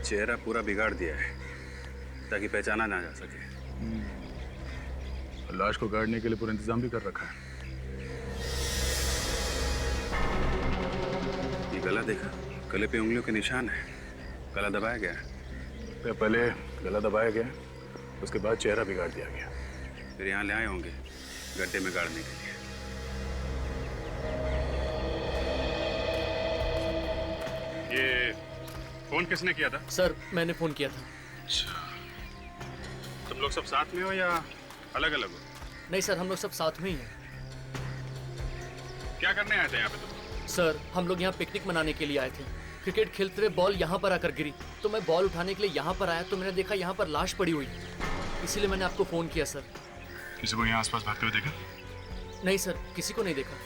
चेहरा पूरा बिगाड़ दिया है ताकि पहचाना ना जा सके। लाश को गाड़ने के लिए पूरा इंतजाम भी कर रखा है। ये गला देखा, गले पे उंगलियों के निशान है। गला दबाया गया है। तो पहले गला दबाया गया, उसके बाद चेहरा बिगाड़ दिया गया। फिर यहाँ ले आए होंगे गड्ढे में गाड़ने के लिए। ये फोन किसने किया था? सर मैंने फोन किया था। अच्छा, तुम लोग सब साथ में हो या अलग अलग हो? नहीं सर, हम लोग सब साथ में ही हैं। क्या करने आए थे यहाँ पे तुम? सर हम लोग यहाँ पिकनिक मनाने के लिए आए थे। क्रिकेट खेलते हुए बॉल यहाँ पर आकर गिरी, तो मैं बॉल उठाने के लिए यहाँ पर आया तो मैंने देखा यहाँ पर लाश पड़ी हुई, इसीलिए मैंने आपको फोन किया सर। किसी को यहाँ आसपास भागते हुए देखा? नहीं सर, किसी को नहीं देखा।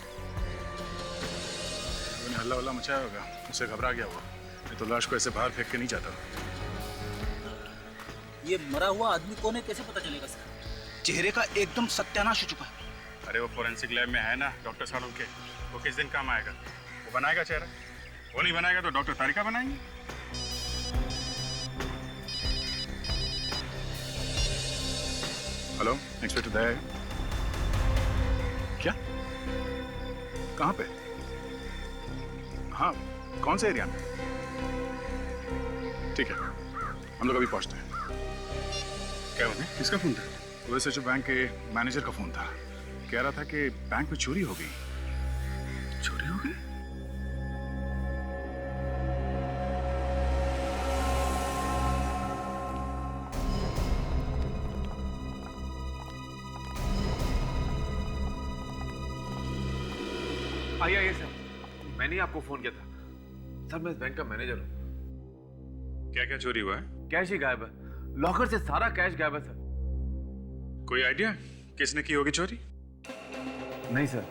हल्ला वल्ला मचाया होगा, उससे घबरा गया वो। ये तो लाश को ऐसे बाहर फेंक के नहीं जाता। ये मरा हुआ आदमी कौन है, कैसे पता चलेगा सर? चेहरे का एकदम सत्यानाश हो चुका है। अरे वो फोरेंसिक लैब में है ना डॉक्टर साहब के, वो किस दिन काम आएगा? वो बनाएगा चेहरा। वो नहीं बनाएगा तो डॉक्टर तारिका बनाएंगे। हेलो, इंस्पेक्टर दया है? क्या? कहाँ पे? हाँ, कौन से एरिया में? ठीक है, हम लोग अभी पहुंचते हैं। क्या होगा? किसका फोन था? वैसे जो बैंक के मैनेजर का फोन था, कह रहा था कि बैंक में चोरी हो गई। चोरी हो गई? आइए सर, मैंने ही आपको फोन किया था। सर मैं इस बैंक का मैनेजर हूँ। क्या क्या चोरी हुआ है? कैश ही गायब है, लॉकर से सारा कैश गायब है सर। कोई आइडिया किसने की होगी चोरी? नहीं सर,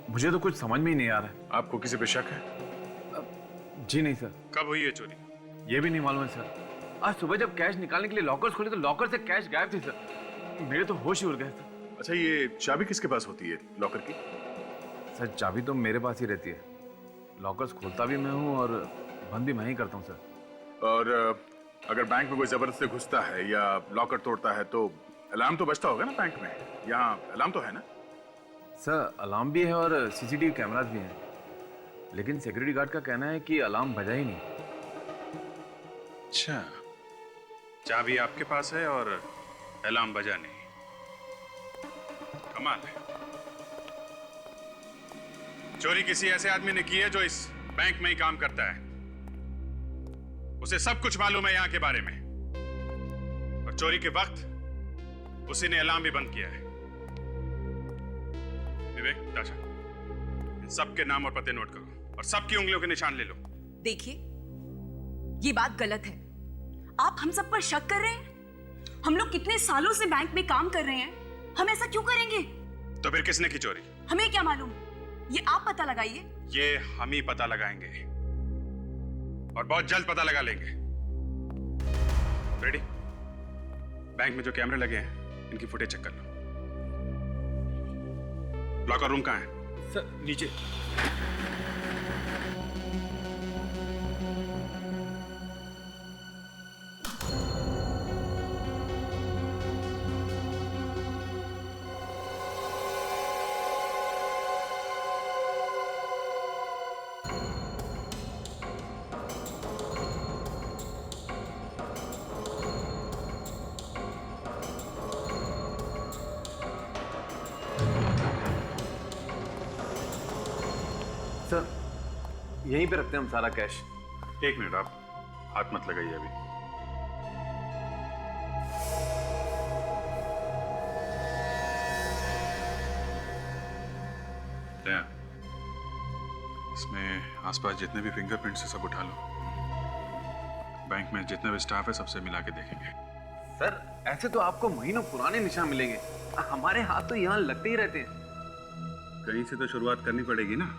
मुझे तो कुछ समझ में ही नहीं आ रहा है। आपको किसी पे शक है? जी नहीं सर। कब हुई है चोरी? ये भी नहीं मालूम है सर। आज सुबह जब कैश निकालने के लिए लॉकर्स खोले तो लॉकर से कैश गायब थी सर। मेरे तो होश ही उड़ गए सर। अच्छा, ये चाबी किसके पास होती है लॉकर की? सर चाबी तो मेरे पास ही रहती है। लॉकर्स खोलता भी मैं हूँ और बंद भी मैं ही करता हूँ सर। और अगर बैंक में कोई जबरदस्ती घुसता है या लॉकर तोड़ता है तो अलार्म तो बजता होगा ना बैंक में? यहाँ अलार्म तो है ना? सर अलार्म भी है और सीसीटीवी कैमरास भी हैं, लेकिन सिक्योरिटी गार्ड का कहना है कि अलार्म बजा ही नहीं। अच्छा, चाबी आपके पास है और अलार्म बजा नहीं। कमाल है। चोरी किसी ऐसे आदमी ने की है जो इस बैंक में ही काम करता है। उसे सब कुछ मालूम है यहाँ के बारे में, और चोरी के वक्त उसी ने अलार्म भी बंद किया है। विवेक, ताशा, इन सबके नाम और पते नोट करो और सबकी उंगलियों के निशान ले लो। देखिए, ये बात गलत है। आप हम सब पर शक कर रहे हैं। हम लोग कितने सालों से बैंक में काम कर रहे हैं, हम ऐसा क्यों करेंगे? तो फिर किसने की चोरी? हमें क्या मालूम, ये आप पता लगाइए। ये हम ही पता लगाएंगे और बहुत जल्द पता लगा लेंगे। रेडी? बैंक में जो कैमरे लगे हैं इनकी फुटेज चेक कर लो। लॉकर रूम कहाँ है? सर नीचे। सर यहीं पे रखते हैं हम सारा कैश। एक मिनट, आप हाथ मत लगाइए अभी। दया, इसमें आसपास जितने भी फिंगरप्रिंट्स है सब उठा लो। बैंक में जितने भी स्टाफ है सबसे मिला के देखेंगे। सर ऐसे तो आपको महीनों पुराने निशान मिलेंगे, हमारे हाथ तो यहाँ लगते ही रहते हैं। कहीं से तो शुरुआत करनी पड़ेगी ना।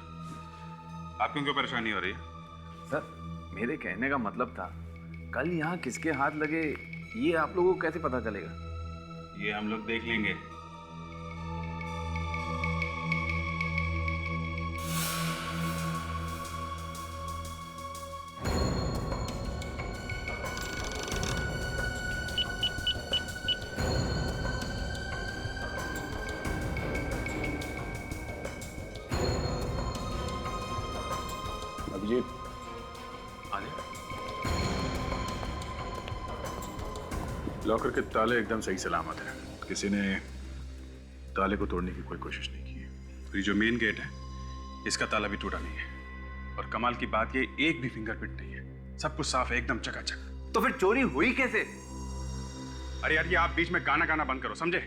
आपको क्यों परेशानी हो रही है? सर मेरे कहने का मतलब था, कल यहाँ किसके हाथ लगे ये आप लोगों को कैसे पता चलेगा? ये हम लोग देख लेंगे। लॉकर के ताले एकदम सही सलामत हैं। किसी ने ताले को तोड़ने की कोई कोशिश नहीं की है। ये जो मेन गेट है इसका ताला भी टूटा नहीं है, और कमाल की बात ये एक भी फिंगरप्रिंट नहीं है, सब कुछ साफ है एकदम चकाचक। तो फिर चोरी हुई कैसे? अरे यार ये आप बीच में गाना गाना बंद करो, समझे?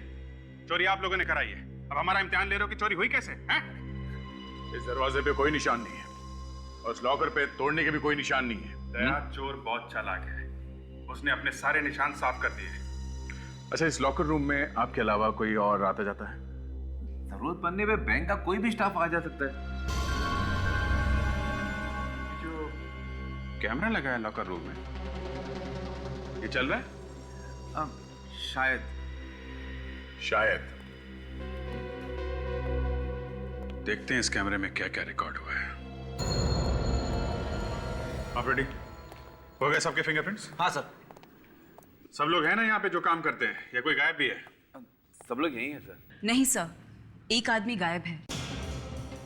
चोरी आप लोगों ने कराई है, अब हमारा इम्तिहान ले रहे हो कि चोरी हुई कैसे हैं? इस दरवाजे पे कोई निशान नहीं है और इस लॉकर पे तोड़ने के भी कोई निशान नहीं है। दया चोर बहुत चालाक है, उसने अपने सारे निशान साफ कर दिए। अच्छा, इस लॉकर रूम में आपके अलावा कोई और आता जाता है? जरूरत पड़ने पे बैंक का कोई भी स्टाफ आ जा सकता है। जो कैमरा लगा है लॉकर रूम में, ये चल रहा है? शायद। शायद। देखते हैं इस कैमरे में क्या क्या रिकॉर्ड हुआ है। आप रेडी हो गए? सबके फिंगरप्रिंट्स? हाँ सर। सब लोग हैं ना यहाँ पे जो काम करते हैं, या कोई गायब भी है? सब लोग यही हैं सर। नहीं सर, एक आदमी गायब है।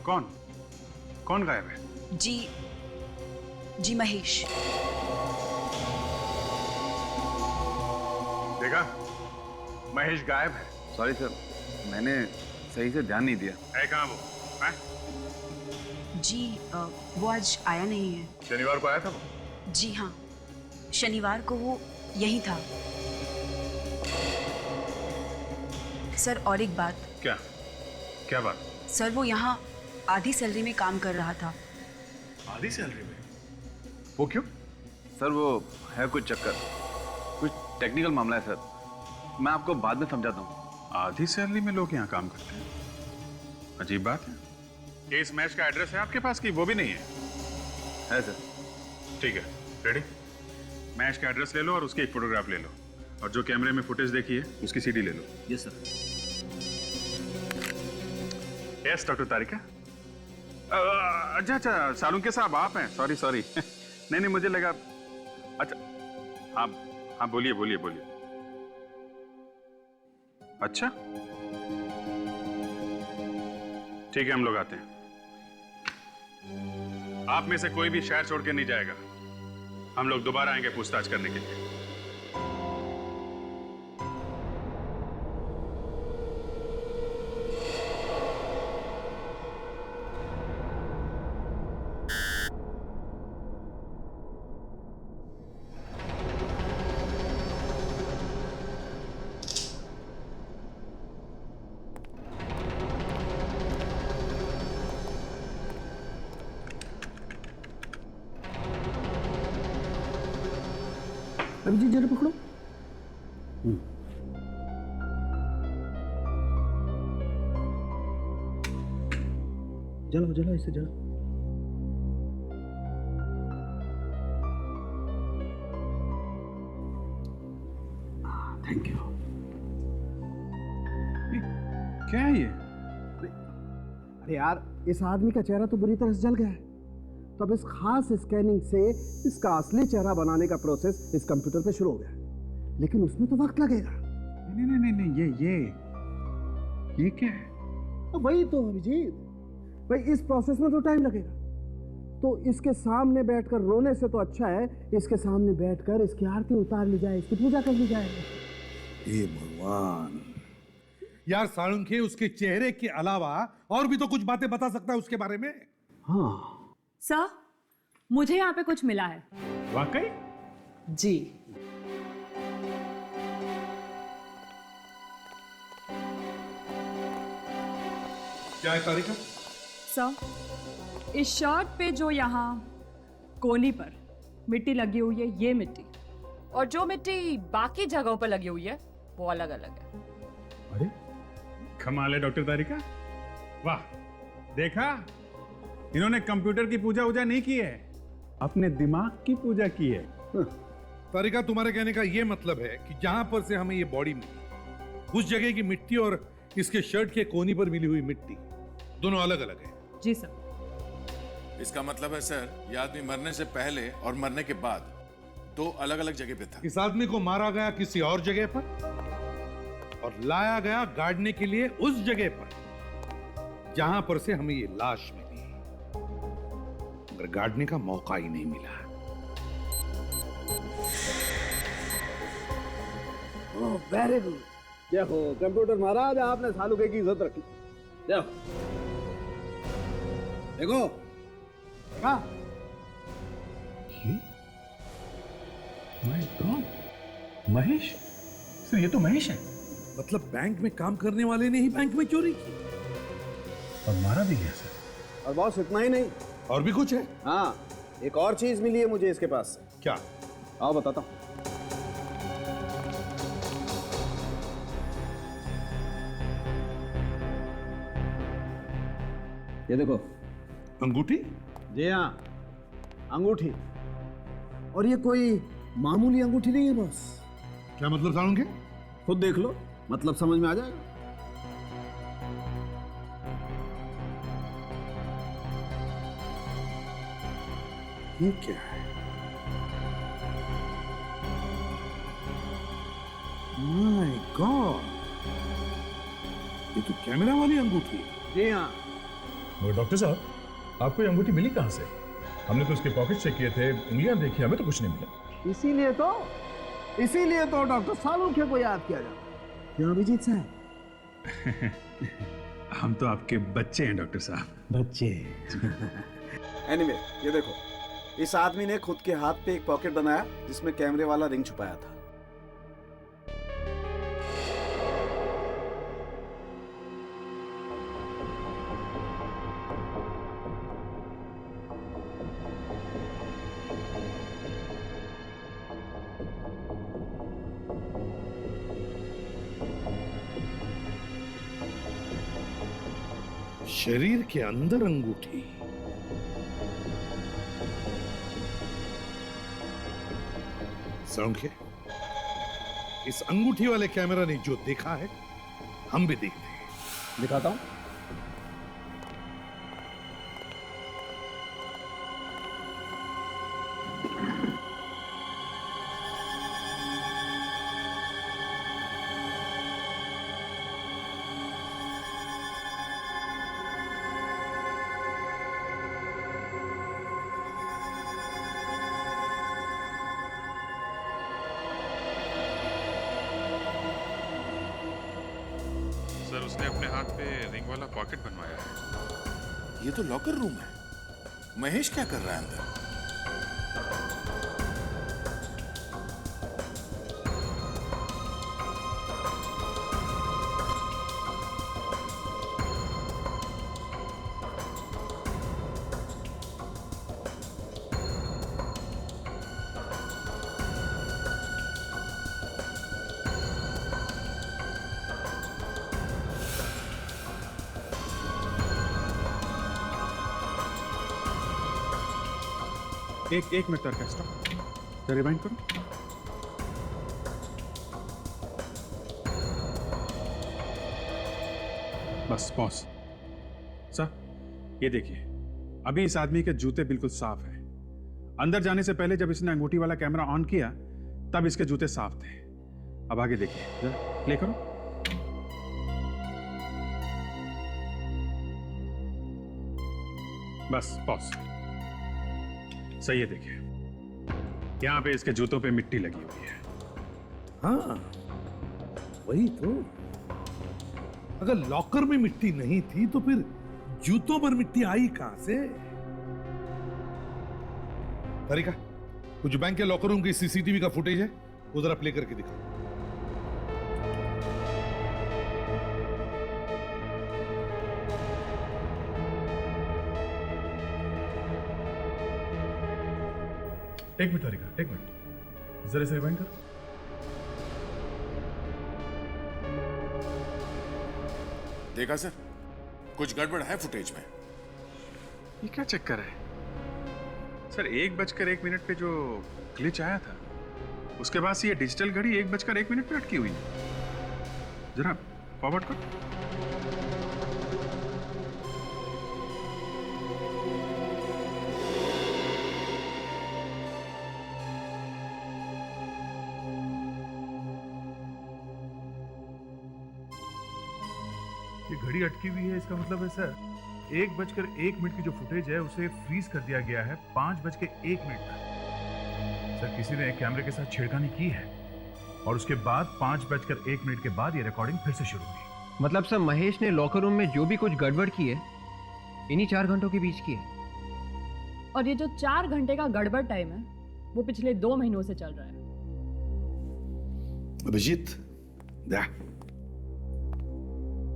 कौन? कौन गायब है? जी महेश। देखा, महेश गायब है। सॉरी सर, मैंने सही से ध्यान नहीं दिया। है कहाँ वो? हैं? वो आज आया नहीं है। शनिवार को आया था वो? जी हाँ, शनिवार को वो यही था। सर और एक बात। क्या? क्या बात? सर वो यहाँ आधी सैलरी में काम कर रहा था। आधी सैलरी में? वो क्यों? सर वो है कुछ चक्कर, कुछ टेक्निकल मामला है सर, मैं आपको बाद में समझाता हूँ। आधी सैलरी में लोग यहाँ काम करते हैं, अजीब बात है। ये इस मैच का एड्रेस है आपके पास कि वो भी नहीं है? है सर। ठीक है, रेडी? मैच का एड्रेस ले लो और उसकी एक फोटोग्राफ ले लो, और जो कैमरे में फुटेज देखी है उसकी सीडी ले लो। Yes sir. Yes doctor Tarika. अच्छा, सालुंके साहब आप हैं? सॉरी नहीं मुझे लगा। अच्छा हाँ बोलिए। अच्छा ठीक है, हम लोग आते हैं। आप में से कोई भी शहर छोड़ के नहीं जाएगा, हम लोग दोबारा आएंगे पूछताछ करने के लिए। अभिजीत जरा पकड़ो। जलाओ इसे जलाओ। Thank you. क्या है ये? अरे यार, इस आदमी का चेहरा तो बुरी तरह से जल गया है, तो अब इस खास स्कैनिंग से इसका असली चेहरा बनाने का प्रोसेस इस कंप्यूटर पे शुरू हो गया, लेकिन उसमें तो वक्त लगेगा। नहीं, ये क्या है? वही तो अभिजीत भाई, इस प्रोसेस में तो टाइम लगेगा, तो इसके सामने बैठकर रोने से तो अच्छा है इसके सामने बैठकर इसकी आरती उतार ली जाए, इसकी पूजा कर ली जाए। हे भगवान यार, साळुंखे उसके चेहरे के अलावा और भी तो कुछ बातें बता सकता है उसके बारे में। हाँ सर, मुझे यहाँ पे कुछ मिला है। वाकई? जी। क्या है तारिका? सर, इस शर्ट पे जो यहाँ कोनी पर मिट्टी लगी हुई है, ये मिट्टी, और जो मिट्टी बाकी जगहों पर लगी हुई है वो अलग अलग है। अरे कमाल है डॉक्टर तारिका, वाह! देखा, इन्होंने कंप्यूटर की पूजा वूजा नहीं की है, अपने दिमाग की पूजा की है। तारिका, तुम्हारे कहने का ये मतलब है कि जहां पर से हमें ये बॉडी मिली, उस जगह की मिट्टी और इसके शर्ट के कोनी पर मिली हुई मिट्टी दोनों अलग अलग है। जी सर। इसका मतलब है सर, ये आदमी मरने से पहले और मरने के बाद दो अलग अलग जगह पे था। इस आदमी को मारा गया किसी और जगह पर और लाया गया गाड़ने के लिए उस जगह पर जहां पर से हमें ये लाश मिली, मगर गाड़ने का मौका ही नहीं मिला। Very good. देखो कंप्यूटर महाराज, आपने सालुके की इज्जत रखी। देखो देखो हाँ, माय गॉड, महेश सर, ये तो महेश है। मतलब बैंक में काम करने वाले ने ही बैंक में चोरी की और मारा भी गया सर। और बॉस इतना ही नहीं, और भी कुछ है? हाँ एक और चीज मिली है मुझे इसके पास से। क्या? आओ बताता हूँ। ये देखो अंगूठी? जी हाँ, अंगूठी। और ये कोई मामूली अंगूठी नहीं है बॉस। क्या मतलब सालुके? खुद देख लो, मतलब समझ में आ जाएगा। ये क्या है? माय गॉड, ये तो कैमरा वाली अंगूठी है। जी हाँ। मगर डॉक्टर साहब, आपको ये अंगूठी मिली कहाँ से? हमने तो उसके पॉकेट चेक किए थे, उंगलियां देखी, हमें तो कुछ नहीं मिला। इसीलिए तो डॉक्टर सालुके को याद किया जाता। क्यों अभिजीत साहब? हम तो आपके बच्चे हैं डॉक्टर साहब। बच्चे। एनीवे, ये देखो, इस आदमी ने खुद के हाथ पे एक पॉकेट बनाया जिसमें कैमरे वाला रिंग छुपाया था। शरीर के अंदर अंगूठी। सालुके, इस अंगूठी वाले कैमरा ने जो देखा है हम भी देखते हैं। दिखाता हूं। सर, उसने अपने हाथ पे रिंग वाला पॉकेट बनवाया है। ये तो लॉकर रूम है। महेश क्या कर रहा है अंदर? एक मिनट तक स्टॉप, रिवाइंड करो। बस पॉज। सर, ये देखिए, अभी इस आदमी के जूते बिल्कुल साफ हैं। अंदर जाने से पहले जब इसने अंगूठी वाला कैमरा ऑन किया तब इसके जूते साफ थे। अब आगे देखिए, जरा प्ले करो। बस पॉज। सही है, देखिए यहां पे इसके जूतों पे मिट्टी लगी हुई है। हाँ वही तो। अगर लॉकर में मिट्टी नहीं थी तो फिर जूतों पर मिट्टी आई कहां से? तारिका, कुछ बैंक के लॉकर रूम की सीसीटीवी का फुटेज है, वो जरा प्ले करके दिखा। एक मिनट तारिका, एक मिनट, जरा से रिवाइंड करो। देखा सर, कुछ गड़बड़ है फुटेज में। ये क्या चक्कर है सर? 1:01 पे जो ग्लिच आया था उसके बाद से ये डिजिटल घड़ी 1:01 पे अटकी हुई है। जरा फॉरवर्ड करो। ये घड़ी अटकी हुई है, इसका मतलब है सर 1:01 की जो फुटेज है उसे फ्रीज कर दिया गया है 5:01 तक। सर, किसी ने कैमरे के साथ छेड़खानी की है। और उसके बाद 5:01 के बाद ये रिकॉर्डिंग फिर से शुरू हुई। मतलब सर महेश ने लॉकर रूम में जो भी कुछ गड़बड़ की है इन्हीं 4 घंटों के बीच की है। और ये जो 4 घंटे का गड़बड़ टाइम है वो पिछले 2 महीनों से चल रहा है। अभिजीत,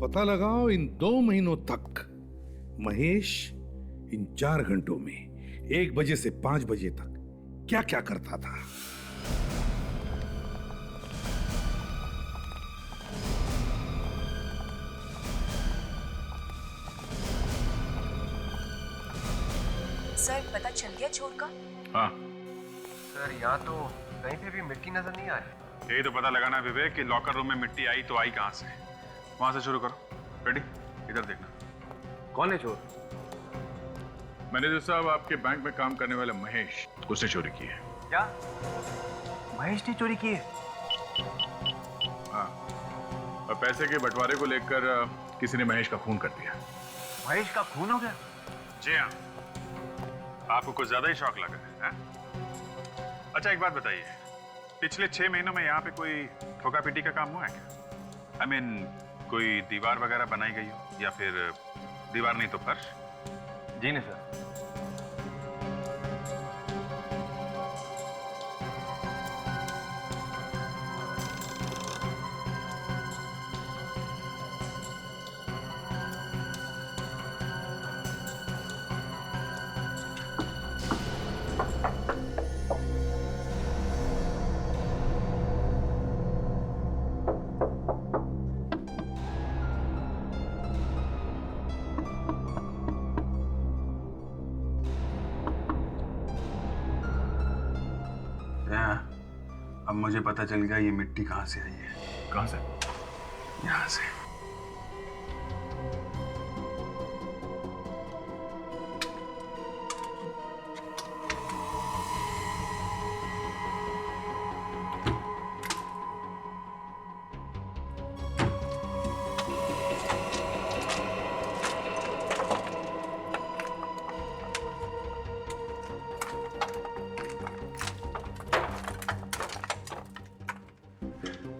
पता लगाओ इन 2 महीनों तक महेश इन 4 घंटों में 1 बजे से 5 बजे तक क्या क्या करता था। सर पता चल गया चोर का? हाँ, सर यहाँ तो कहीं पे भी मिट्टी नजर नहीं आ रही। यही तो पता लगाना है विवेक कि लॉकर रूम में मिट्टी आई तो आई कहां से। वहां से शुरू करो। रेडी? इधर देखना। कौन है चोर? मैनेजर साहब, आपके बैंक में काम करने वाला महेश, उसने चोरी की है। क्या महेश ने चोरी की है? हाँ, और पैसे के बंटवारे को लेकर किसी ने महेश का खून कर दिया। महेश का खून हो गया? जी हाँ। आपको कुछ ज्यादा ही शौक लगा है? अच्छा एक बात बताइए, पिछले 6 महीनों में यहाँ पे कोई ठोका पीटी का काम हुआ है क्या? I mean, कोई दीवार वगैरह बनाई गई हो या फिर दीवार नहीं तो फर्श? जी नहीं सर। अब मुझे पता चल गया ये मिट्टी कहाँ से आई है। कहाँ से? यहाँ से।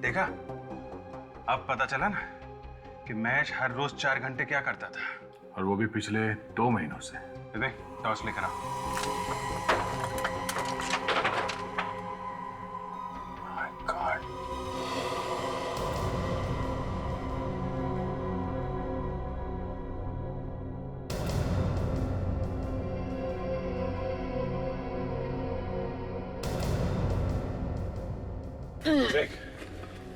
देखा, अब पता चला ना कि महेश हर रोज 4 घंटे क्या करता था, और वो भी पिछले 2 महीनों से। विवेक, टॉर्च लेकर आओ। My God. विवेक,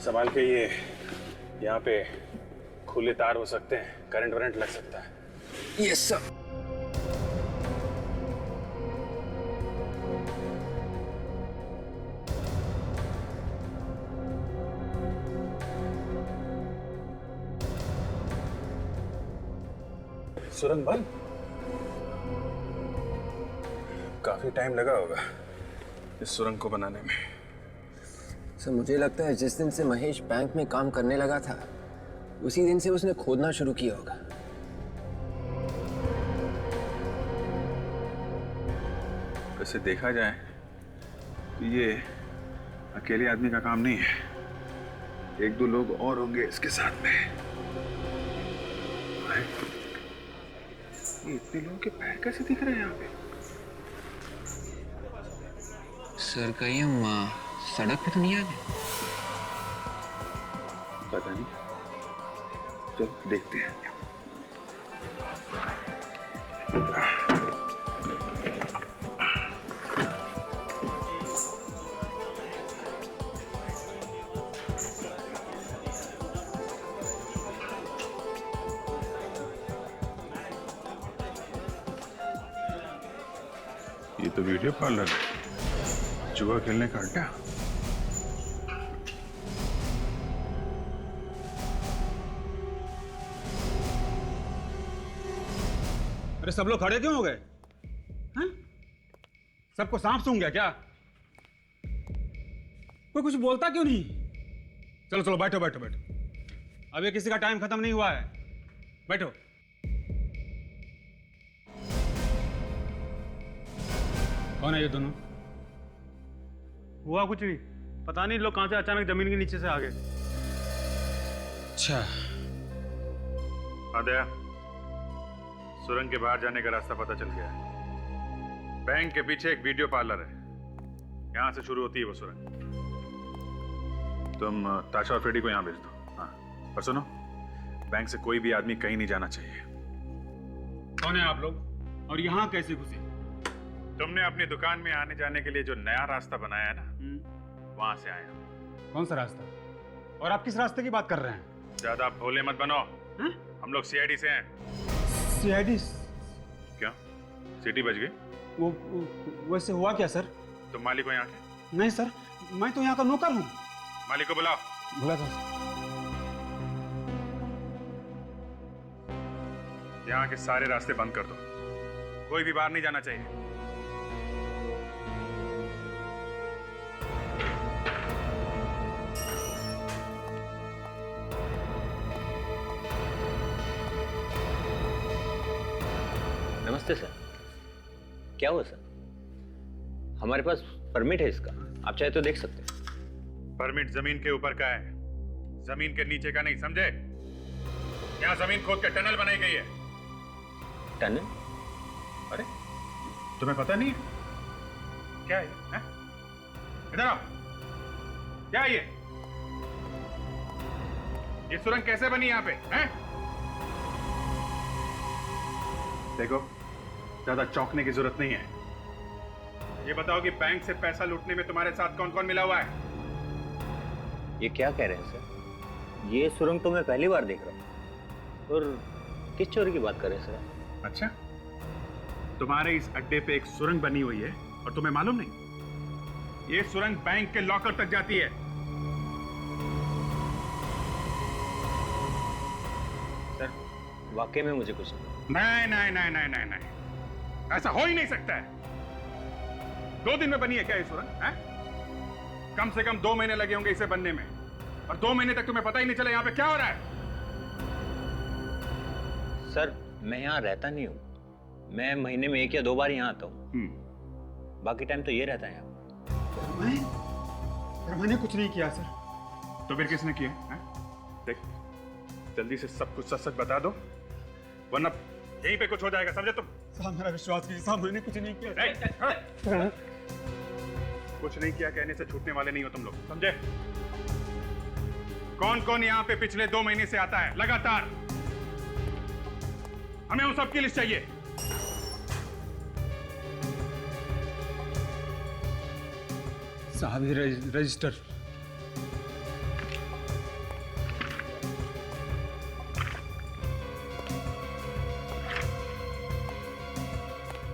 संभाल के, ये यहाँ पे खुले तार हो सकते हैं, करंट वरंट लग सकता है। Yes sir. सुरंग बंद? काफी टाइम लगा होगा इस सुरंग को बनाने में। सर मुझे लगता है जिस दिन से महेश बैंक में काम करने लगा था उसी दिन से उसने खोदना शुरू किया होगा। वैसे देखा जाए तो ये अकेले आदमी का काम नहीं है, 1-2 लोग और होंगे इसके साथ में। ये इतने लोगों के पैर कैसे दिख रहे हैं यहाँ पे? सर कहीं हम सड़क पे तो नहीं आ गए? पता नहीं, चल देखते हैं। ये तो वीडियो पार्लर है, जुआ खेलने का अड्डा। अरे सब लोग खड़े क्यों हो गए? हैं? सबको सांप सूंघ गया क्या? कोई कुछ बोलता क्यों नहीं? चलो चलो बैठो बैठो बैठो, अभी किसी का टाइम खत्म नहीं हुआ है, बैठो। कौन है ये दोनों? हुआ कुछ भी? पता नहीं लोग कहां से अचानक जमीन के नीचे से आ गए। अच्छा आदया, सुरंग के बाहर जाने का रास्ता पता चल गया है। बैंक के पीछे एक वीडियो पार्लर है, यहां से शुरू होती है वो सुरंग। तुम ताशा और फ्रेडी को यहां भेज दो। हाँ, और सुनो, बैंक से कोई भी आदमी कहीं नहीं जाना चाहिए। कौन है आप लोग और यहाँ कैसे घुसे? तुमने अपनी दुकान में आने जाने के लिए जो नया रास्ता बनाया है ना, वहां से आए हम। कौन सा रास्ता? और आप किस रास्ते की बात कर रहे हैं? ज्यादा भोले मत बनो। हम लोग सीआईडी से हैं। सीआईडी? क्या सिटी बच गई? वो वैसे हुआ क्या सर? तुम मालिक हो यहाँ के? नहीं सर, मैं तो यहाँ का नौकर हूँ। मालिक को बुलाओ। बुला था। यहाँ के सारे रास्ते बंद कर दो, कोई भी बाहर नहीं जाना चाहिए। नमस्ते सर। क्या हुआ सर? हमारे पास परमिट है इसका, आप चाहे तो देख सकते हैं। परमिट जमीन के ऊपर का है, जमीन के नीचे का नहीं, समझे? यहाँ जमीन खोद के टनल बनाई गई है। टनल? अरे तुम्हें पता नहीं है? क्या है ये? इधर आओ। क्या है ये? ये सुरंग कैसे बनी यहाँ पे? हैं? देखो, ज्यादा चौंकने की जरूरत नहीं है। ये बताओ कि बैंक से पैसा लूटने में तुम्हारे साथ कौन कौन मिला हुआ है? ये क्या कह रहे हैं सर? ये सुरंग तो मैं पहली बार देख रहा हूँ। और किस चोरी की बात कर रहे हैं सर? अच्छा, तुम्हारे इस अड्डे पे एक सुरंग बनी हुई है और तुम्हें मालूम नहीं? ये सुरंग बैंक के लॉकर तक जाती है। सर वाकई में मुझे कुछ नहीं नहीं नहीं नहीं नहीं नहीं, ऐसा हो ही नहीं सकता है। 2 दिन में बनी है क्या ये सुरंग? हैं? कम से कम 2 महीने लगे होंगे इसे बनने में, और 2 महीने तक तुम्हें पता ही नहीं चला यहाँ पे क्या हो रहा है। सर मैं यहाँ रहता नहीं हूँ, मैं महीने में 1 या 2 बार यहाँ आता हूँ। बाकी टाइम तो ये रहता है यहाँ। मैंने कुछ नहीं किया सर। तो फिर किसने किया है? देख, जल्दी से सब कुछ सच सच बता दो, वरना यहीं पे कुछ हो जाएगा, समझे तुम? साहब मेरा विश्वास कीजिए साहब, मैंने कुछ नहीं किया। कुछ नहीं किया कहने से छूटने वाले नहीं हो तुम लोग, समझे? कौन कौन यहाँ पे पिछले 2 महीने से आता है लगातार? हमें उन सबकी लिस्ट चाहिए। साहब ये रजिस्टर।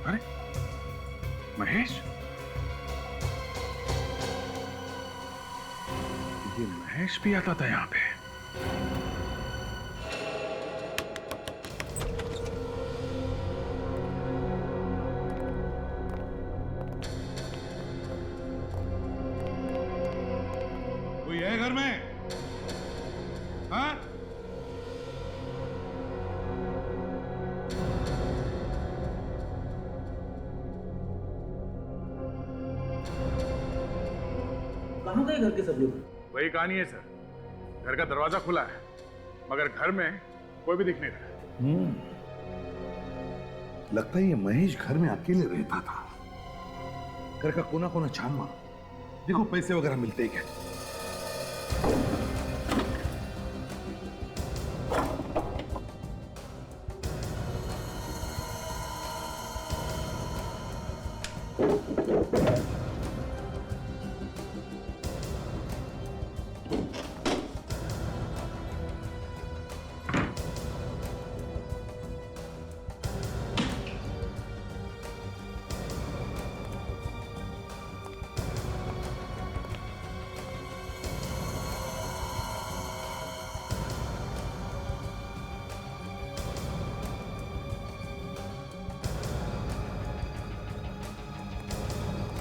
अरे महेश, ये महेश भी आता था यहाँ पे। कोई है घर में? हाँ? कहाँ गए घर के सब लोग? वही कहानी है सर, घर का दरवाजा खुला है मगर घर में कोई भी दिख नहीं रहा। लगता है ये महेश घर में अकेले रहता था। घर का कोना कोना छान मारो, देखो पैसे वगैरह मिलते ही क्या।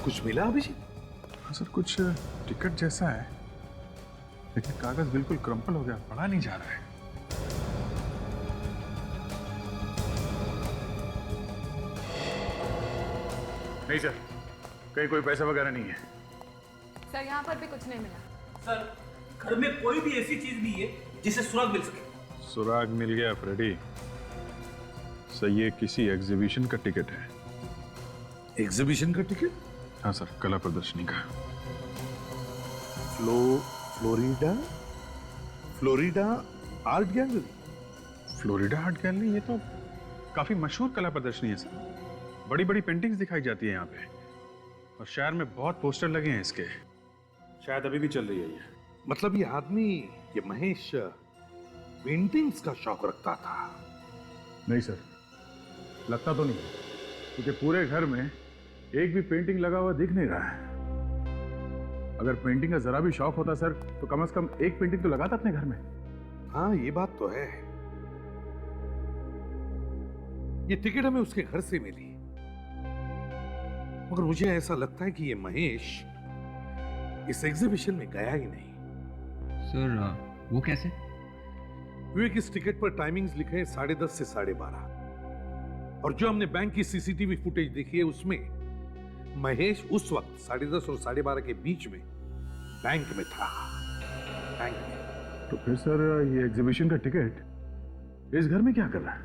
कुछ मिला अभिजीत? हाँ सर, कुछ टिकट जैसा है, लेकिन कागज बिल्कुल क्रम्पल हो गया, पढ़ा नहीं जा रहा है। नहीं सर, कहीं कोई पैसा वगैरह नहीं है। सर यहाँ पर भी कुछ नहीं मिला। सर घर में कोई भी ऐसी चीज नहीं है जिससे सुराग मिल सके। सुराग मिल गया फ्रेडी। सही, ये किसी एग्जीबिशन का टिकट है। एग्जीबिशन का टिकट? हाँ सर, कला प्रदर्शनी का। Florida art gallery. Florida art gallery, ये तो काफी मशहूर कला प्रदर्शनी है सर। बड़ी बड़ी पेंटिंग्स दिखाई जाती है यहाँ पे, और शहर में बहुत पोस्टर लगे हैं इसके। शायद अभी भी चल रही है ये। मतलब ये आदमी, ये महेश, पेंटिंग्स का शौक रखता था? नहीं सर, लगता तो नहीं, क्योंकि पूरे घर में एक भी पेंटिंग लगा हुआ दिख नहीं रहा है। अगर पेंटिंग का जरा भी शौक होता सर, तो कम से कम एक पेंटिंग तो लगाता अपने घर में। हाँ, ये बात तो है। ये टिकट हमें उसके घर से मिली, मगर मुझे ऐसा लगता है कि ये महेश इस एग्जीबिशन में गया ही नहीं। सर वो कैसे? विवेक, इस टिकट पर टाइमिंग्स लिखे हैं 10:30 से 12:30, और जो हमने बैंक की सीसीटीवी फुटेज देखी है उसमें महेश उस वक्त 10:30 और 12:30 के बीच में बैंक में था। बैंक में। तो फिर सर ये एग्जीबिशन का टिकट इस घर में क्या कर रहा है?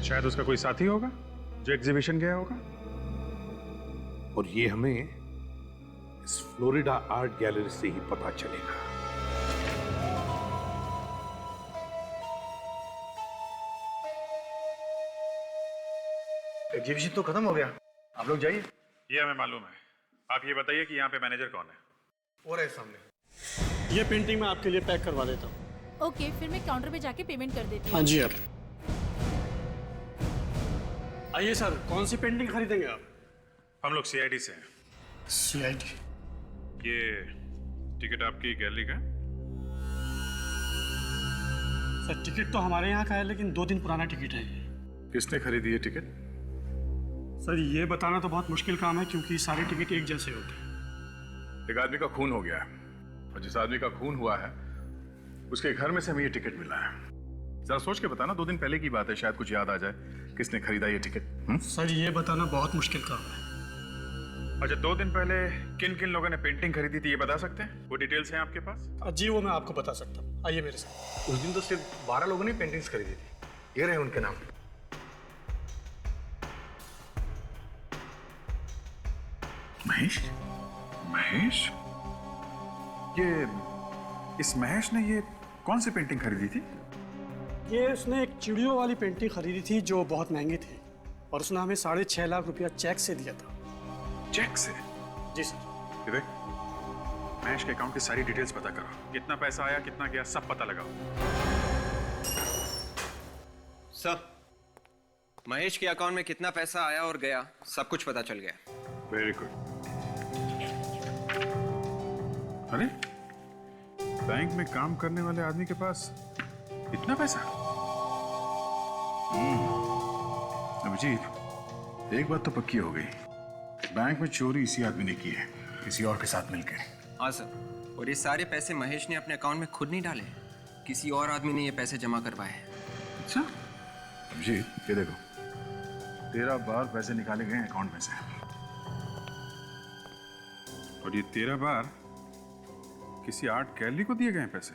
शायद उसका कोई साथी होगा जो एग्जीबिशन गया होगा। और ये हमें इस फ्लोरिडा आर्ट गैलरी से ही पता चलेगा। एग्जीबिशन तो खत्म हो गया, आप लोग जाइए। ये हमें मालूम है। आप ये बताइए कि यहाँ पे मैनेजर कौन है? वो रहे सामने। ये पेंटिंग मैं आपके लिए पैक करवा देता हूँ। ओके, फिर मैं काउंटर पे जाके पेमेंट कर देती हूँ। हाँ जी, आप आइए सर, कौन सी पेंटिंग खरीदेंगे आप? हम लोग सीआईडी से हैं। सीआईडी? ये टिकट आपकी गैलरी का है? सर टिकट तो हमारे यहाँ का है, लेकिन 2 दिन पुराना टिकट है ये। किसने खरीदी ये टिकट? सर ये बताना तो बहुत मुश्किल काम है, क्योंकि सारे टिकट एक जैसे होते हैं। एक आदमी का खून हो गया है, और जिस आदमी का खून हुआ है उसके घर में से हमें ये टिकट मिला है। जरा सोच के बताना, 2 दिन पहले की बात है, शायद कुछ याद आ जाए किसने खरीदा ये टिकट। सर ये बताना बहुत मुश्किल काम है। अच्छा, 2 दिन पहले किन किन लोगों ने पेंटिंग खरीदी थी ये बता सकते हैं? वो डिटेल्स हैं आपके पास? जी वो मैं आपको बता सकता हूँ, आइए मेरे साथ। उस दिन तो सिर्फ 12 लोगों ने पेंटिंग्स खरीदी थी। ये रहे उनके नाम। महेश? महेश? ये इस महेश ने ये कौन सी पेंटिंग खरीदी थी? ये उसने एक चिड़ियों वाली पेंटिंग खरीदी थी जो बहुत महंगी थी, और उसने हमें 6.5 लाख रुपया चेक से दिया था। चेक से? जी सर। विवेक, महेश के अकाउंट की सारी डिटेल्स पता करो। कितना पैसा आया, कितना गया, सब पता लगाओ। सर, महेश के अकाउंट में कितना पैसा आया और गया, सब कुछ पता चल गया। Very good. अरे, बैंक में काम करने वाले आदमी के पास इतना पैसा? अभिजीत, एक बात तो पक्की हो गई, बैंक में चोरी इसी आदमी ने की है, किसी और के साथ मिलकर। हाँ सर, और ये सारे पैसे महेश ने अपने अकाउंट में खुद नहीं डाले, किसी और आदमी ने ये पैसे जमा करवाए हैं। अच्छा अभिजीत, ये देखो, 13 बार पैसे निकाले गए अकाउंट में से, और ये 13 बार किसी आर्ट गैलरी को दिए गए पैसे।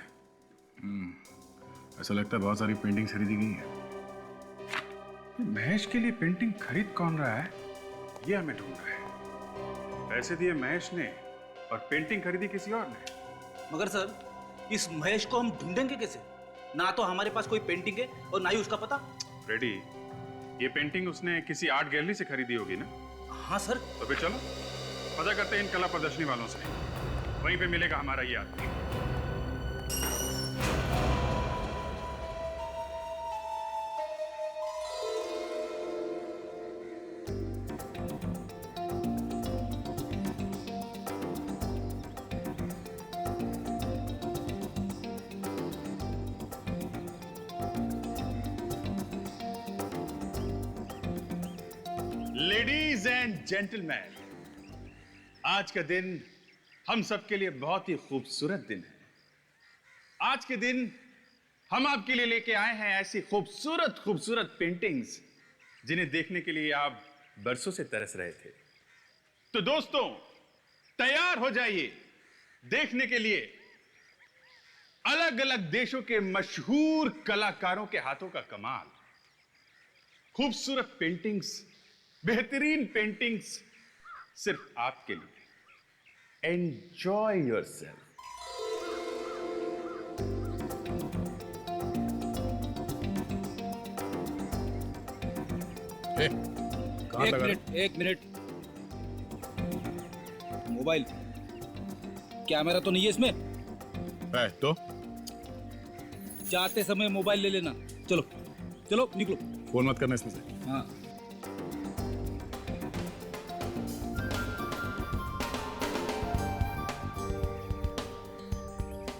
ऐसा लगता है बहुत सारी पेंटिंग खरीदी गई है। महेश के लिए पेंटिंग खरीद कौन रहा है, ये हमें ढूंढ रहा है। पैसे दिए महेश ने और पेंटिंग खरीदी किसी और ने। मगर सर, इस महेश को हम ढूंढेंगे कैसे? ना तो हमारे पास कोई पेंटिंग है और ना ही उसका पता। रेडी, ये पेंटिंग उसने किसी आर्ट गैलरी से खरीदी होगी ना? हाँ सर। तो फिर चलो पता करते हैं इन कला प्रदर्शनी वालों से, वहीं पे मिलेगा हमारा ये आदमी। लेडीज एंड जेंटलमैन, आज का दिन हम सबके लिए बहुत ही खूबसूरत दिन है। आज के दिन हम आपके लिए लेके आए हैं ऐसी खूबसूरत खूबसूरत पेंटिंग्स जिन्हें देखने के लिए आप बरसों से तरस रहे थे। तो दोस्तों, तैयार हो जाइए देखने के लिए अलग अलग देशों के मशहूर कलाकारों के हाथों का कमाल, खूबसूरत पेंटिंग्स, बेहतरीन पेंटिंग्स सिर्फ आपके लिए। Enjoy yourself. एक मिनट मोबाइल कैमरा तो नहीं है इसमें? है तो जाते समय मोबाइल ले लेना। चलो चलो निकलो। फोन मत करना इसमें से। हाँ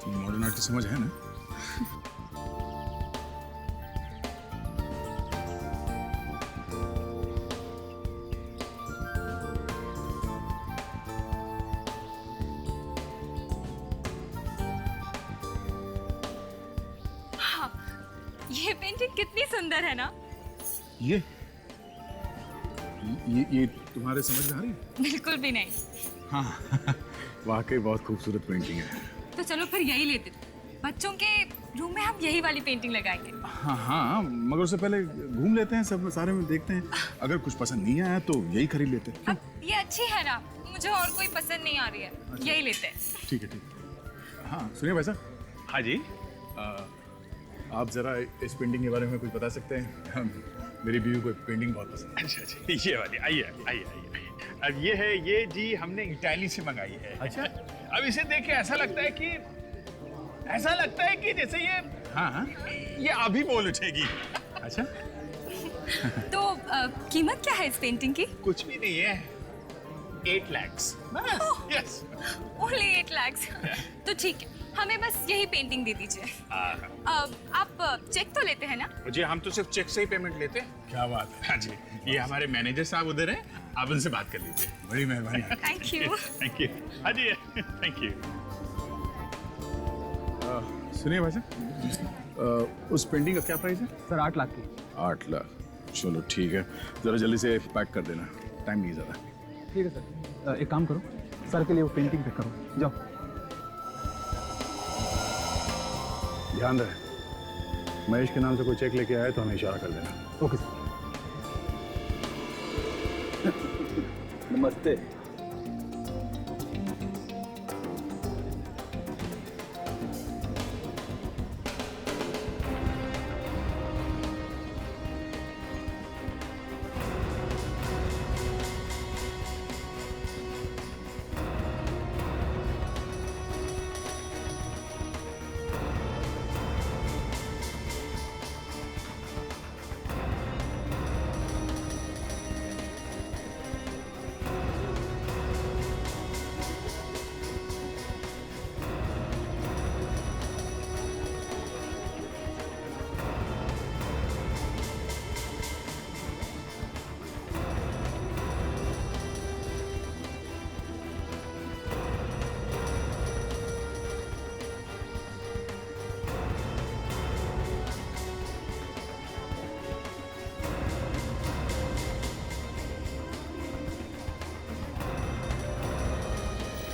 मॉडर्न आर्ट की समझ है ना? ये पेंटिंग कितनी सुंदर है ना? ये तुम्हारे समझ में आ रही है? बिल्कुल भी नहीं। हाँ वाकई बहुत खूबसूरत पेंटिंग है। तो चलो फिर यही लेते। बच्चों के रूम में हम यही वाली पेंटिंग लगाएंगे। हाँ हाँ, मगर उससे पहले घूम लेते हैं, सब सारे में देखते हैं। अगर कुछ पसंद नहीं आया तो यही खरीद लेते हैं। अब ये अच्छी है ना, मुझे और कोई पसंद नहीं आ रही है। अच्छा। यही लेते हैं। ठीक है ठीक है। हाँ सुनिए भाई साहब। हाँ जी। आप जरा इस पेंटिंग के बारे में कुछ बता सकते हैं? मेरी बीवी को पेंटिंग बहुत पसंद है। अच्छा अच्छा, ये वाली। आइए आइए आइए। अब ये है, ये जी हमने इटाली से मंगाई है। अच्छा। अब इसे देख के ऐसा लगता है कि जैसे ये, हाँ ये अभी बोल उठेगी। अच्छा। तो कीमत क्या है इस पेंटिंग की? कुछ भी नहीं है, 8 लाख। यस। ओनली 8 लाख। तो ठीक है, हमें बस यही पेंटिंग दे दीजिए। आप चेक तो लेते हैं ना? जी हम तो सिर्फ चेक से ही पेमेंट लेते हैं। क्या बात है। हाँ जी, ये हमारे मैनेजर साहब उधर हैं, आप उनसे बात कर लीजिए। बड़ी मेहरबानी। Thank you. Thank you. हाँ जी थैंक यू। सुनिए भाई साहब, उस पेंटिंग का क्या प्राइस है? सर 8 लाख की। 8 लाख। चलो ठीक है, जरा जल्दी से पैक कर देना, टाइम नहीं ज़्यादा। ठीक है सर। एक काम करो, सर के लिए वो पेंटिंग पैक करो, जाओ। ध्यान रहे, महेश के नाम से कोई चेक लेके आए तो हमें इशारा कर देना। Okay sir. नमस्ते।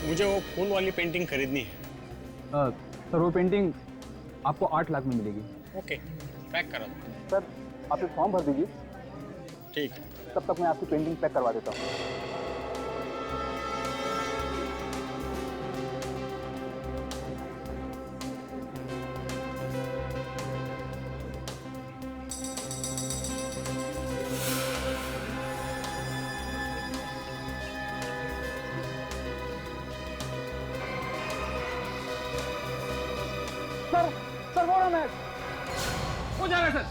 मुझे वो खून वाली पेंटिंग खरीदनी है। सर वो पेंटिंग आपको 8 लाख में मिलेगी। ओके, पैक करा दो। सर आप एक फॉर्म भर दीजिए, ठीक है। तब तक मैं आपकी पेंटिंग पैक करवा देता हूँ। सर वो रहा मैच हो जाएगा सर।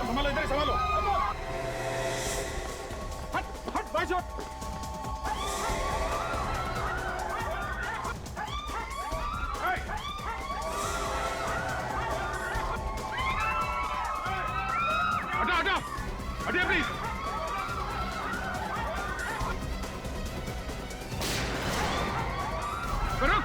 संभालो इधर, संभालो। हट हट भाई साहब। हटा हटा हटिए प्लीज। रुक रुक।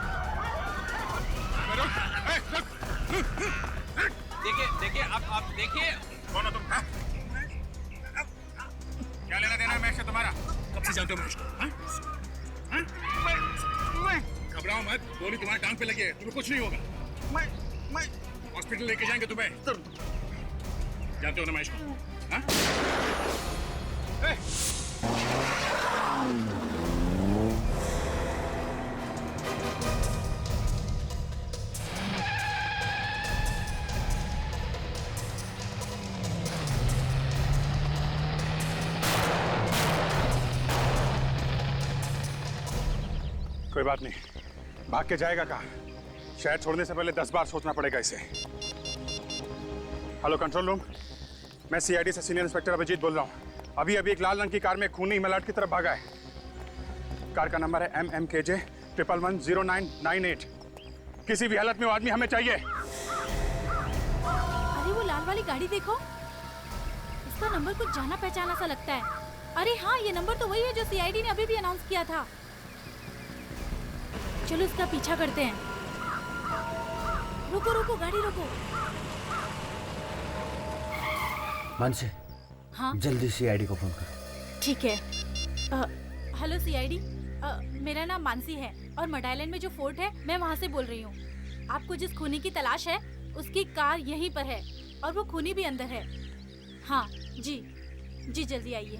जानते हो महेश को? हाँ? हाँ? घबराओ मत, गोली तुम्हारे टांग पे लगी है, तुम्हें कुछ नहीं होगा। मैं हॉस्पिटल लेके जाएंगे तुम्हें। जानते हो ना महेश को? हाँ? कोई बात नहीं, भाग के जाएगा कहाँ? शहर छोड़ने से पहले 10 बार सोचना पड़ेगा इसे। हेलो कंट्रोल रूम, मैं सीआईडी से सीनियर इंस्पेक्टर अभिजीत बोल रहा हूँ। अभी एक लाल रंग की कार में खूनी मलाड की तरफ भागा है। कार का नंबर है MMKJ 110998। किसी भी हालत में वो आदमी हमें चाहिए। अरे वो लाल वाली गाड़ी देखो, इसका नंबर कुछ जाना पहचाना सा लगता है। अरे हाँ, ये नंबर तो वही है जो सीआईडी ने अभी भी अनाउंस किया था। चलो इसका पीछा करते हैं। रुको रुको, गाड़ी रुको। मानसी, हाँ जल्दी सीआईडी को फोन करो। ठीक है। हेलो सीआईडी, मेरा नाम मानसी है और मड आइलैंड में जो फोर्ट है मैं वहाँ से बोल रही हूँ। आपको जिस खूनी की तलाश है उसकी कार यहीं पर है और वो खूनी भी अंदर है। हाँ जी जी, जल्दी आइए।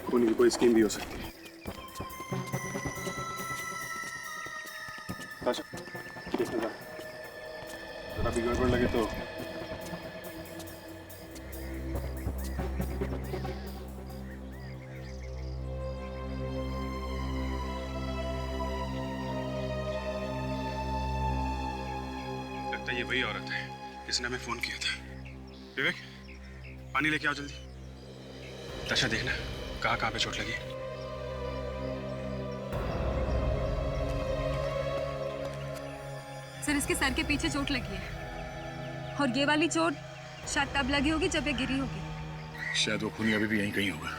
खूनी की कोई स्कीम भी हो सकती है। ताशा, देखने जा। जरा भी गड़बड़ लगे तो लगता है ये वही औरत है जिसने हमें फोन किया था। विवेक, पानी लेके आओ जल्दी। ताशा देखना कहाँ पे चोट लगी। सर, इसके सर के पीछे चोट लगी है और ये वाली चोट शायद तब लगी होगी जब ये गिरी होगी। शायद वो खूनी अभी भी यहीं कहीं होगा।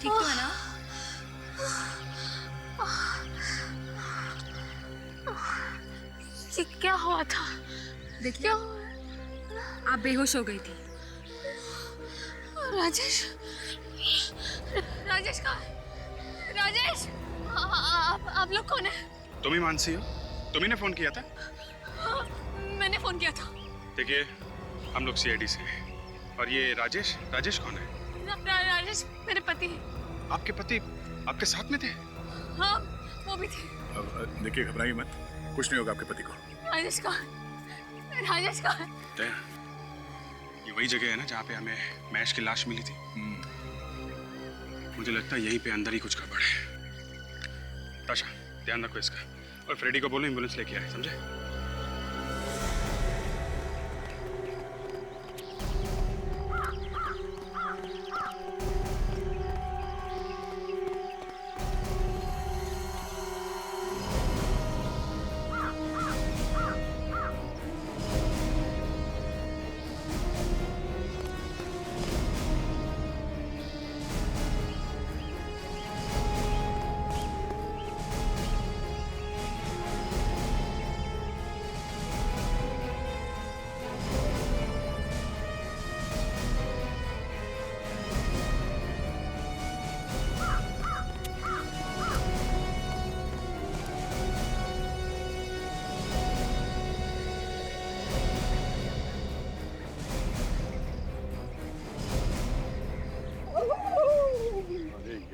ठीक तो है ना? ये क्या हुआ था? देखिए, आप बेहोश हो गई थी। राजेश, राजेश कहाँ है? राजेश, आप लोग कौन है? तुम ही मानसी हो? तुम्ही ने फोन किया था? हाँ, मैंने फोन किया था। देखिए, हम लोग सीआईडी से हैं। और ये राजेश, राजेश कौन है? राजेश मेरे पति हैं। आपके पति आपके साथ में थे? हाँ, वो भी थे। देखिए, घबराइए मत, कुछ नहीं होगा आपके पति को। राजेश कहाँ? राजेश कहाँ है? दया, ये वही जगह है ना जहाँ पे हमें महेश की लाश मिली थी। मुझे लगता है यहीं पे अंदर ही कुछ गड़बड़ है। ताशा, ध्यान रखो इसका, और फ्रेडी को बोलो एम्बुलेंस लेके आए, समझे?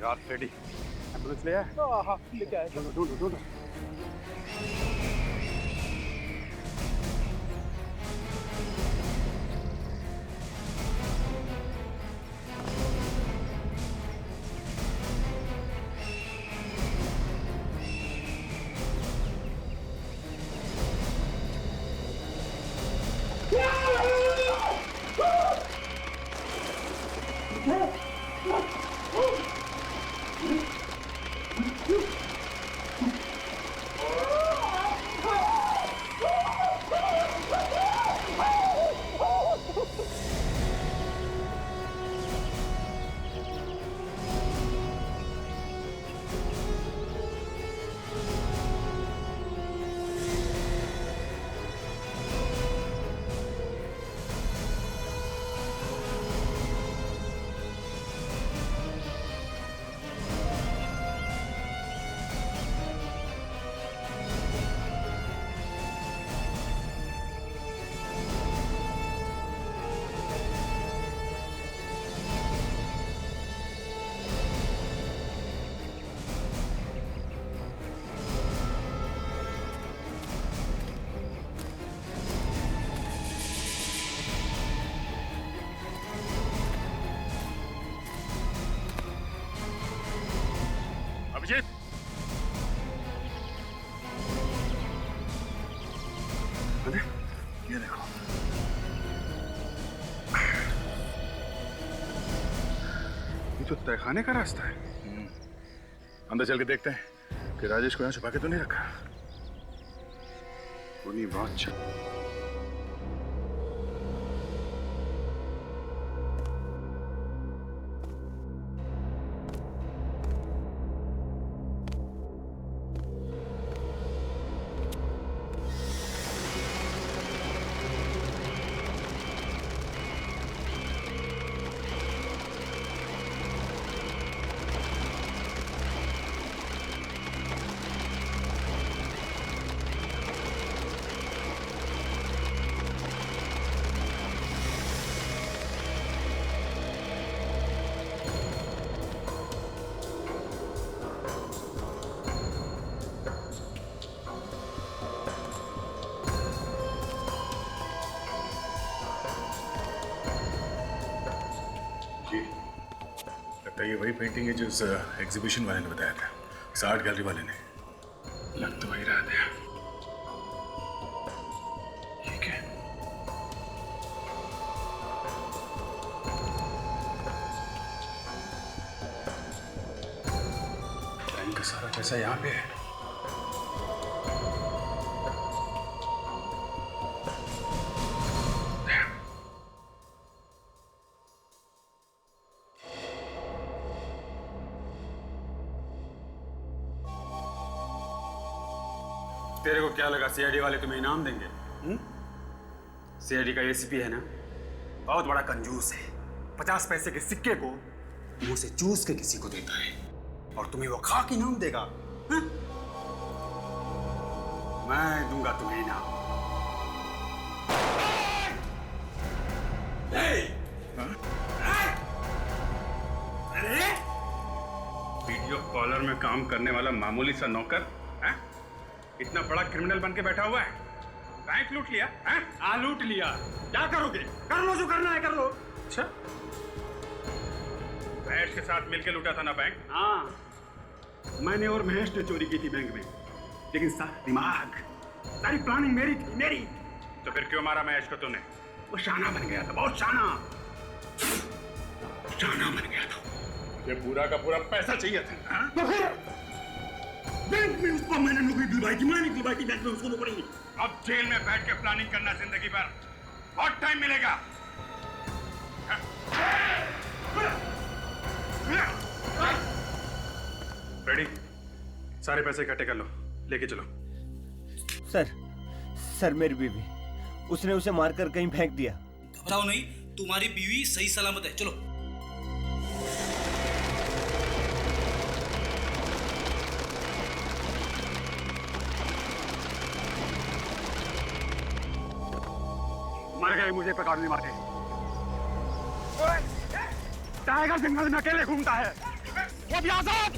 यार फ्रेडी, एम्बुलेंस ले आए? हाँ, लेके आए। ढूंढो। ये अरे ये देखो, ये तो तहखाने का रास्ता है। अंदर चल के देखते हैं कि राजेश को यहाँ छुपा के तो नहीं रखा। खूनी बहुत अच्छा। लगता है ये वही पेंटिंग है जो उस एग्जीबिशन वाले ने बताया था, उस आर्ट गैलरी वाले ने। लग तो वही रहा था। ये क्या? बैंक का सारा पैसा यहाँ पे है। तेरे को क्या लगा सीआईडी वाले तुम्हें इनाम देंगे? सीआईडी का एसीपी है ना, बहुत बड़ा कंजूस है। 50 पैसे के सिक्के को मुंह से चूस के किसी को देता है और तुम्हें वो खाक इनाम देगा। हा? मैं दूंगा तुम्हें इनाम। वीडियो कॉलर में काम करने वाला मामूली सा नौकर है? इतना बड़ा क्रिमिनल बन के बैठा हुआ है। बैंक लूट लिया है? हाँ लूट लिया। क्या करोगे? कर लो जो करना है कर लो। अच्छा, महेश के साथ मिलके लूटा था ना बैंक? हाँ, मैंने और महेश ने चोरी की थी बैंक में, लेकिन सारा दिमाग, सारी प्लानिंग मेरी थी, मेरी। तो फिर क्यों मारा महेश को तूने? वो शाना बन गया था, बहुत शाना बन गया था। ये पूरा का पूरा पैसा चाहिए था। हाँ? तो फिर बैंक में उसको मैंने नौकरी दिलवाई थी, मैंने दिलवाई थी बैंक में उसको नौकरी। अब जेल में बैठ के प्लानिंग करना जिंदगी भर, बहुत टाइम मिलेगा। रेडी? सारे पैसे इकट्ठे कर लो, लेके चलो। सर मेरी बीवी, उसने उसे मारकर कहीं फेंक दिया। घबराओ नहीं, तुम्हारी बीवी सही सलामत है। चलो। मर गए, मुझे पकड़ने वाले। टाइगर जंगल में अकेले घूमता है, वो भी आजाद।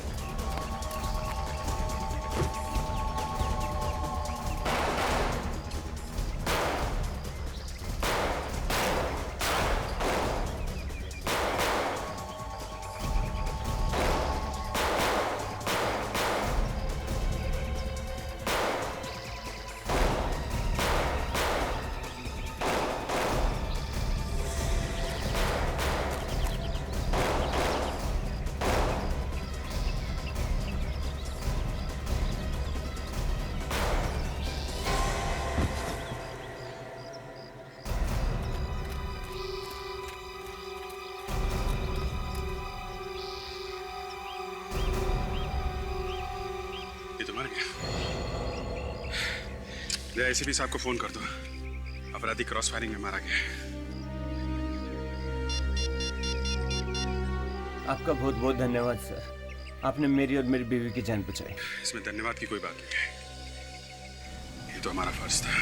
एसीपी साहब को फोन कर दो, अपराधी क्रॉस फायरिंग में मारा गया है। आपका बहुत बहुत धन्यवाद सर, आपने मेरी और मेरी बीवी की जान बचाई। इसमें धन्यवाद की कोई बात नहीं है, ये तो हमारा फर्ज था।